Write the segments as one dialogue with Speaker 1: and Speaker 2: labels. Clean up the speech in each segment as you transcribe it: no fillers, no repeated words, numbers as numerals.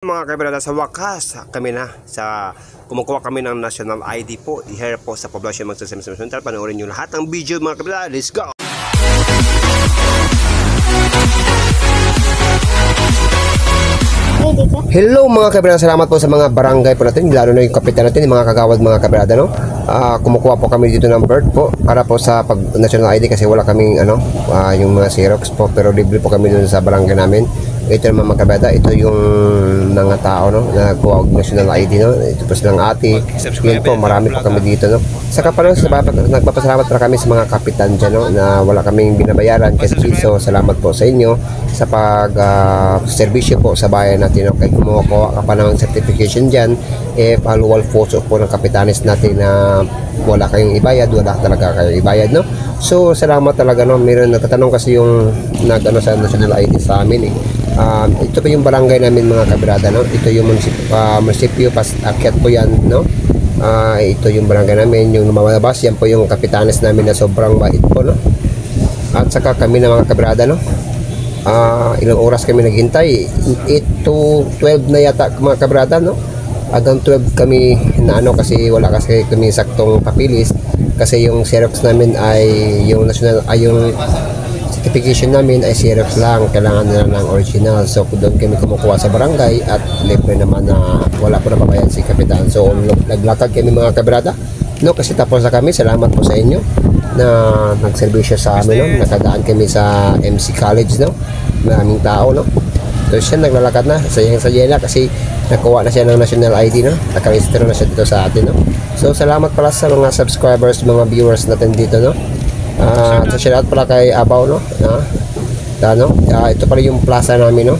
Speaker 1: Mga kabrada, sa wakas kami na sa kumukuha kami ng national ID po here po sa Poblacion Magsaysay Central. Panoorin nyo lahat ng video mga kabrada. Let's go! Hello mga kabrada, salamat po sa mga barangay po natin, lalo na yung kapitan natin, yung mga kagawad mga kabrada, no? Kumukuha po kami dito ng birth po para po sa pag national ID kasi wala kaming yung mga Xerox po, pero libre po kami dun sa barangay namin. Ito naman mga kabrada, ito yung mga tao, no, na nagkuha ng national ID, no? Ito po silang ate, yun po, marami po kami dito, no? Saka pa nagpapasalamat para kami sa mga kapitan dyan, no, na wala kaming binabayaran kasi piso. Salamat po sa inyo sa pag serbisyo po sa bayan natin, no? Kaya kumukuha ka pa ng certification dyan, paluwal po ng kapitanes natin na wala kayong ibayad, wala talaga kayong ibayad, no? So salamat talaga, no? Meron nagtatanong kasi yung sa national ID sa amin, ito pa yung barangay namin mga kabrada, no? Ito yung munisipyo akyat po yan, no? Ito yung barangay namin, yung lumalabas yan po yung kapitanes namin na sobrang bait po, no? At saka kami na mga kabrada, no? Ilang oras kami naghintay, 8 to 12 na yata mga kabrada, no? Hanggang 12 kami na kasi wala kasi kami saktong papilis kasi yung Xerox namin ay yung national yung certification namin ay Xerox lang, kailangan nila ng original. So doon kami kumukuha sa barangay at libre naman na wala po na babayan si kapitan. So naglakad kami mga kabrada, no, kasi tapos na kami. Salamat po sa inyo na nagserbisyo sa amin, no? Nakadaan kami sa MC College, no? Maraming tao, no? So siya naglalakad na, sayang-saya na kasi nakuha na siya ng national ID, no? Nakarehistro na siya dito sa atin, no? So salamat pala sa mga subscribers, mga viewers natin dito, no? So shoutout pala kay Abaw, no? Ito pala yung plaza namin, no?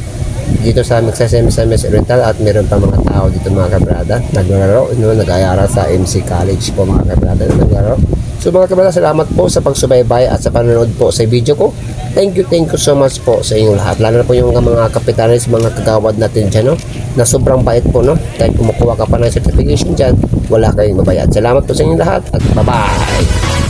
Speaker 1: Dito sa Magsaysay Rental, at meron pa mga tao dito mga kabrada naglalaro, no? Nag-aaral sa MC College po mga kabrada na naglalaro. So mga kabrada, salamat po sa pagsubaybay at sa panonood po sa video ko. Thank you so much po sa inyong lahat, lalo na po yung mga kapitanes, mga kagawad natin dyan, no? Na sobrang bait po, no? Kahit kumukuha ka pa ng certification dyan, wala kayong mabayad. Salamat po sa inyong lahat at bye bye.